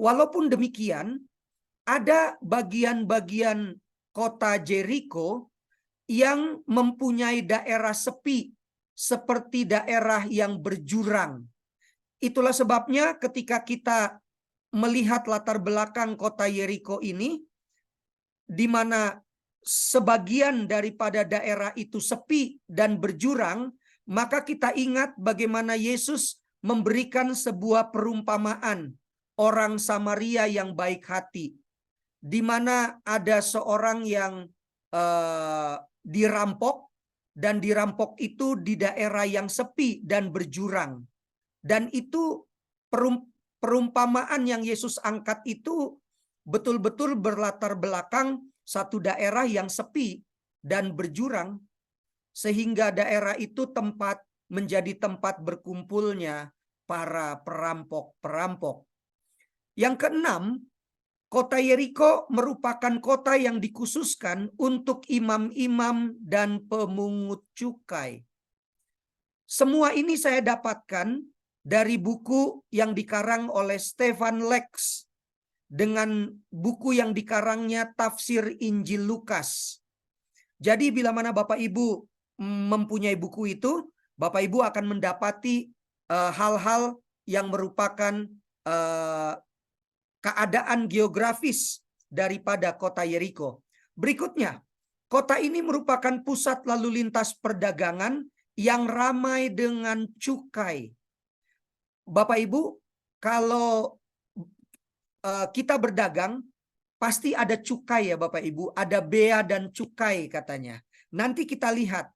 Walaupun demikian, ada bagian-bagian kota Jericho yang mempunyai daerah sepi, seperti daerah yang berjurang. Itulah sebabnya ketika kita melihat latar belakang kota Jericho ini, di mana sebagian daripada daerah itu sepi dan berjurang, maka kita ingat bagaimana Yesus memberikan sebuah perumpamaan orang Samaria yang baik hati, di mana ada seorang yang dirampok, dan dirampok itu di daerah yang sepi dan berjurang. Dan itu perumpamaan yang Yesus angkat itu betul-betul berlatar belakang satu daerah yang sepi dan berjurang, sehingga daerah itu menjadi tempat berkumpulnya para perampok-perampok. Yang keenam, kota Yeriko merupakan kota yang dikhususkan untuk imam-imam dan pemungut cukai. Semua ini saya dapatkan dari buku yang dikarang oleh Stefan Lex dengan buku yang dikarangnya Tafsir Injil Lukas. Jadi bila mana Bapak Ibu mempunyai buku itu, Bapak Ibu akan mendapati hal-hal yang merupakan keadaan geografis daripada kota Yeriko. Berikutnya, kota ini merupakan pusat lalu lintas perdagangan yang ramai dengan cukai. Bapak Ibu, kalau kita berdagang, pasti ada cukai ya Bapak Ibu, ada bea dan cukai katanya. Nanti kita lihat.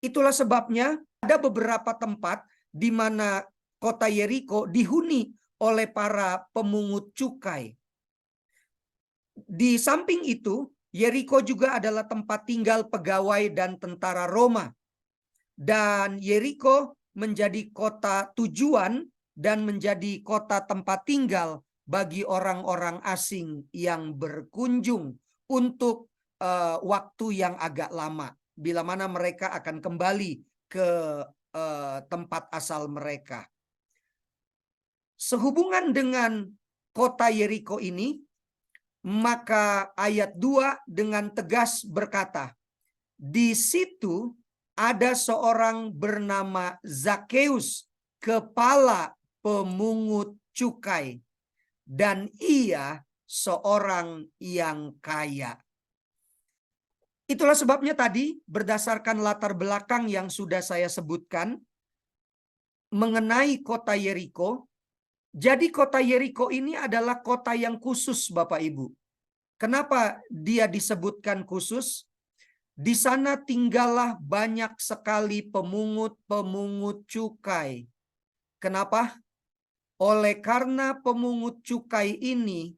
Itulah sebabnya ada beberapa tempat di mana kota Yeriko dihuni oleh para pemungut cukai. Di samping itu, Yeriko juga adalah tempat tinggal pegawai dan tentara Roma. Dan Yeriko menjadi kota tujuan dan menjadi kota tempat tinggal bagi orang-orang asing yang berkunjung untuk waktu yang agak lama, bila mana mereka akan kembali ke tempat asal mereka. Sehubungan dengan kota Yeriko ini, maka ayat 2 dengan tegas berkata, di situ ada seorang bernama Zakeus, kepala pemungut cukai, dan ia seorang yang kaya. Itulah sebabnya tadi berdasarkan latar belakang yang sudah saya sebutkan mengenai kota Yeriko. Jadi kota Yeriko ini adalah kota yang khusus Bapak Ibu. Kenapa dia disebutkan khusus? Di sana tinggallah banyak sekali pemungut-pemungut cukai. Kenapa? Oleh karena pemungut cukai ini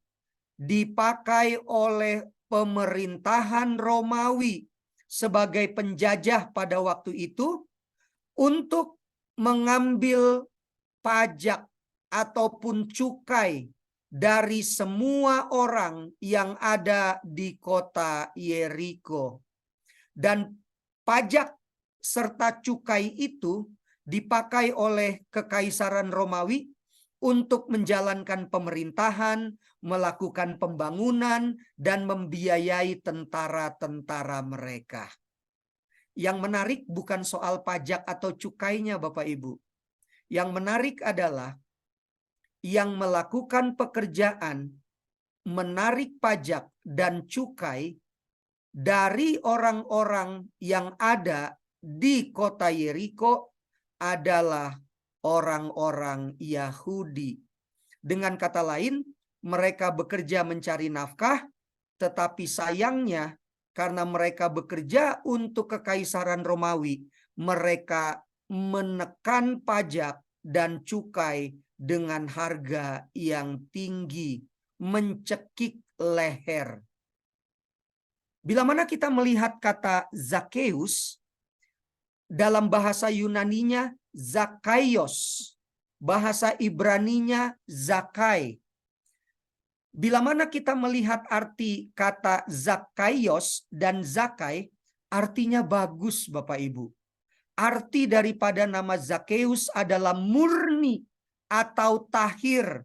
dipakai oleh pemerintahan Romawi sebagai penjajah pada waktu itu untuk mengambil pajak ataupun cukai dari semua orang yang ada di kota Yeriko. Dan pajak serta cukai itu dipakai oleh Kekaisaran Romawi untuk menjalankan pemerintahan, melakukan pembangunan, dan membiayai tentara-tentara mereka. Yang menarik bukan soal pajak atau cukainya Bapak Ibu. Yang menarik adalah yang melakukan pekerjaan menarik pajak dan cukai dari orang-orang yang ada di kota Yeriko adalah orang-orang Yahudi. Dengan kata lain, mereka bekerja mencari nafkah, tetapi sayangnya karena mereka bekerja untuk Kekaisaran Romawi, mereka menekan pajak dan cukai dengan harga yang tinggi, mencekik leher. Bila mana kita melihat kata Zakeus, dalam bahasa Yunaninya Zakaios, bahasa Ibraninya Zakai. Bila mana kita melihat arti kata Zakaios dan Zakai, artinya bagus Bapak Ibu. Arti daripada nama Zakeus adalah murni atau tahir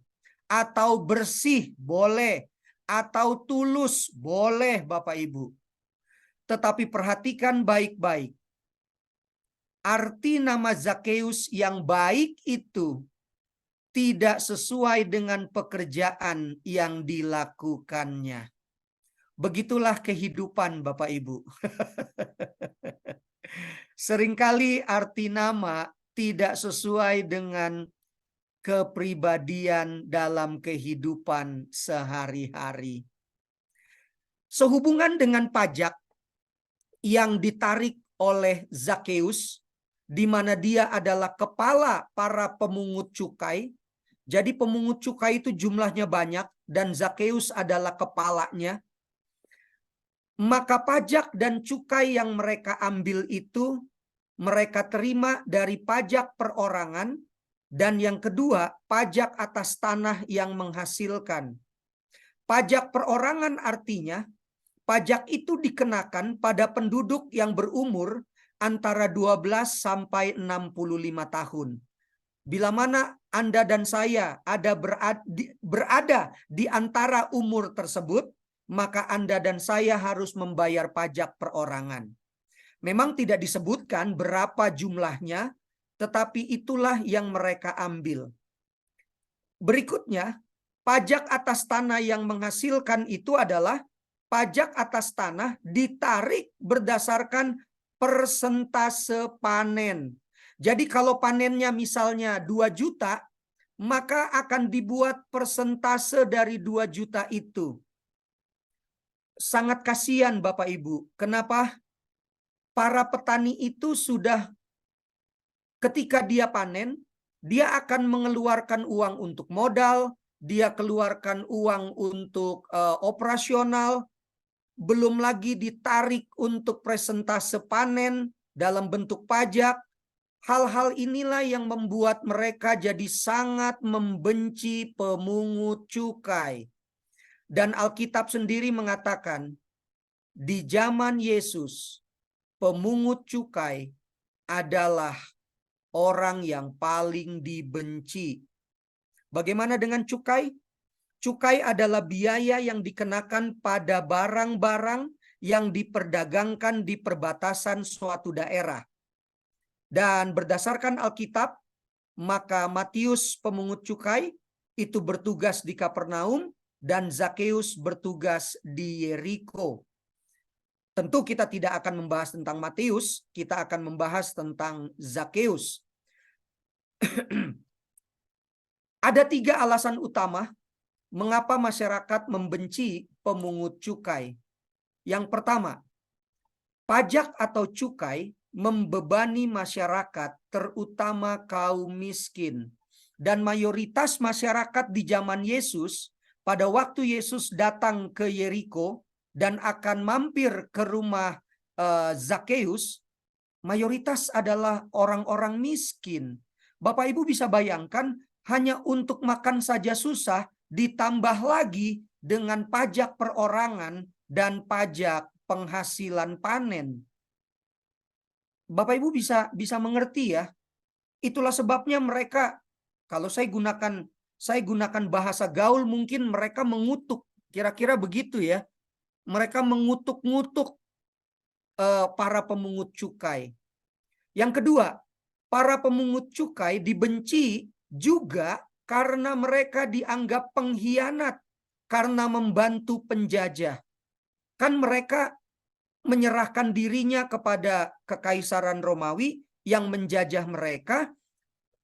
atau bersih boleh, atau tulus boleh Bapak Ibu. Tetapi perhatikan baik-baik. Arti nama Zakeus yang baik itu tidak sesuai dengan pekerjaan yang dilakukannya. Begitulah kehidupan Bapak Ibu. Seringkali arti nama tidak sesuai dengan kepribadian dalam kehidupan sehari-hari. Sehubungan dengan pajak yang ditarik oleh Zakeus, di mana dia adalah kepala para pemungut cukai. Jadi pemungut cukai itu jumlahnya banyak dan Zakeus adalah kepalanya. Maka pajak dan cukai yang mereka ambil itu mereka terima dari pajak perorangan, dan yang kedua pajak atas tanah yang menghasilkan. Pajak perorangan artinya pajak itu dikenakan pada penduduk yang berumur antara 12 sampai 65 tahun. Bila mana Anda dan saya berada di antara umur tersebut, maka Anda dan saya harus membayar pajak perorangan. Memang tidak disebutkan berapa jumlahnya, tetapi itulah yang mereka ambil. Berikutnya, pajak atas tanah yang menghasilkan itu adalah pajak atas tanah ditarik berdasarkan persentase panen. Jadi kalau panennya misalnya 2 juta, maka akan dibuat persentase dari 2 juta itu. Sangat kasihan Bapak Ibu. Kenapa? Para petani itu sudah ketika dia panen, dia akan mengeluarkan uang untuk modal, dia keluarkan uang untuk operasional, belum lagi ditarik untuk presentase panen dalam bentuk pajak. Hal-hal inilah yang membuat mereka jadi sangat membenci pemungut cukai. Dan Alkitab sendiri mengatakan, di zaman Yesus, pemungut cukai adalah orang yang paling dibenci. Bagaimana dengan cukai? Cukai adalah biaya yang dikenakan pada barang-barang yang diperdagangkan di perbatasan suatu daerah. Dan berdasarkan Alkitab, maka Matius pemungut cukai itu bertugas di Kapernaum dan Zakeus bertugas di Yeriko. Tentu kita tidak akan membahas tentang Matius, kita akan membahas tentang Zakeus. Ada 3 alasan utama mengapa masyarakat membenci pemungut cukai. Yang pertama, pajak atau cukai membebani masyarakat, terutama kaum miskin. Dan mayoritas masyarakat di zaman Yesus, pada waktu Yesus datang ke Yeriko dan akan mampir ke rumah Zakeus, mayoritas adalah orang-orang miskin. Bapak Ibu bisa bayangkan, hanya untuk makan saja susah, ditambah lagi dengan pajak perorangan dan pajak penghasilan panen. Bapak Ibu bisa mengerti ya. Itulah sebabnya mereka, kalau saya gunakan bahasa gaul, mungkin mereka mengutuk, kira-kira begitu ya. Mereka mengutuk-ngutuk para pemungut cukai. Yang kedua, para pemungut cukai dibenci juga karena mereka dianggap pengkhianat karena membantu penjajah. Kan mereka menyerahkan dirinya kepada kekaisaran Romawi yang menjajah mereka,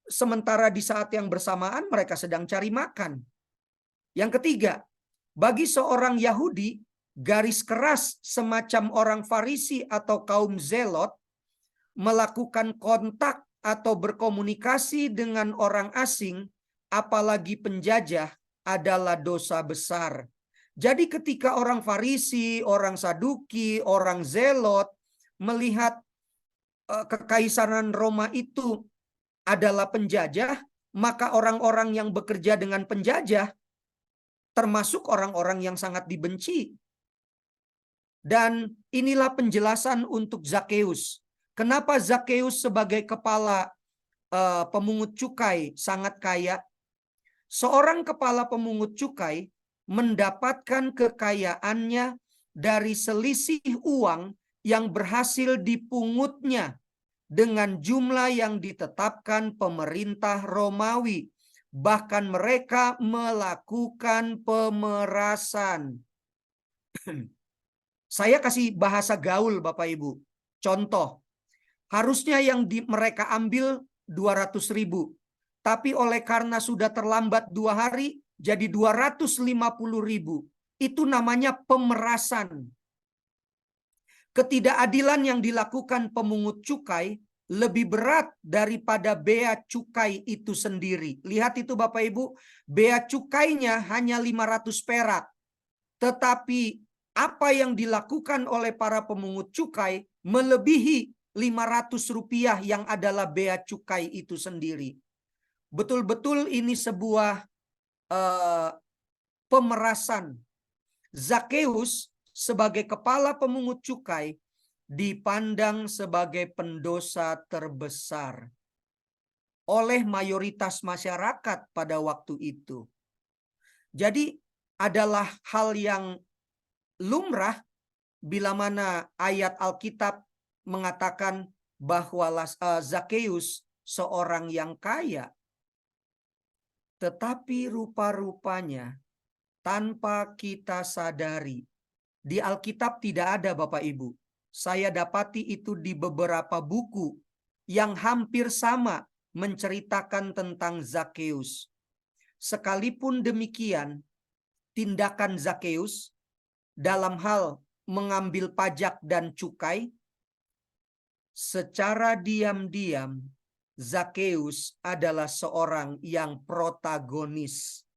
sementara di saat yang bersamaan mereka sedang cari makan. Yang ketiga, bagi seorang Yahudi, garis keras semacam orang Farisi atau kaum Zelot melakukan kontak atau berkomunikasi dengan orang asing, apalagi penjajah, adalah dosa besar. Jadi ketika orang Farisi, orang Saduki, orang Zelot melihat kekaisaran Roma itu adalah penjajah, maka orang-orang yang bekerja dengan penjajah termasuk orang-orang yang sangat dibenci. Dan inilah penjelasan untuk Zakeus. Kenapa Zakeus sebagai kepala pemungut cukai sangat kaya? Seorang kepala pemungut cukai mendapatkan kekayaannya dari selisih uang yang berhasil dipungutnya dengan jumlah yang ditetapkan pemerintah Romawi. Bahkan mereka melakukan pemerasan. Saya kasih bahasa gaul Bapak Ibu. Contoh, harusnya yang mereka ambil 200.000. Tapi oleh karena sudah terlambat 2 hari, jadi 250.000. Itu namanya pemerasan. Ketidakadilan yang dilakukan pemungut cukai lebih berat daripada bea cukai itu sendiri. Lihat itu Bapak Ibu, bea cukainya hanya 500 perak. Tetapi apa yang dilakukan oleh para pemungut cukai melebihi 500 rupiah yang adalah bea cukai itu sendiri. Betul-betul ini sebuah pemerasan. Zakeus sebagai kepala pemungut cukai dipandang sebagai pendosa terbesar oleh mayoritas masyarakat pada waktu itu. Jadi adalah hal yang lumrah bila mana ayat Alkitab mengatakan bahwa Zakeus seorang yang kaya. Tetapi rupa-rupanya tanpa kita sadari, di Alkitab tidak ada Bapak Ibu. Saya dapati itu di beberapa buku yang hampir sama menceritakan tentang Zakeus. Sekalipun demikian, tindakan Zakeus dalam hal mengambil pajak dan cukai, secara diam-diam Zakeus adalah seorang yang protagonis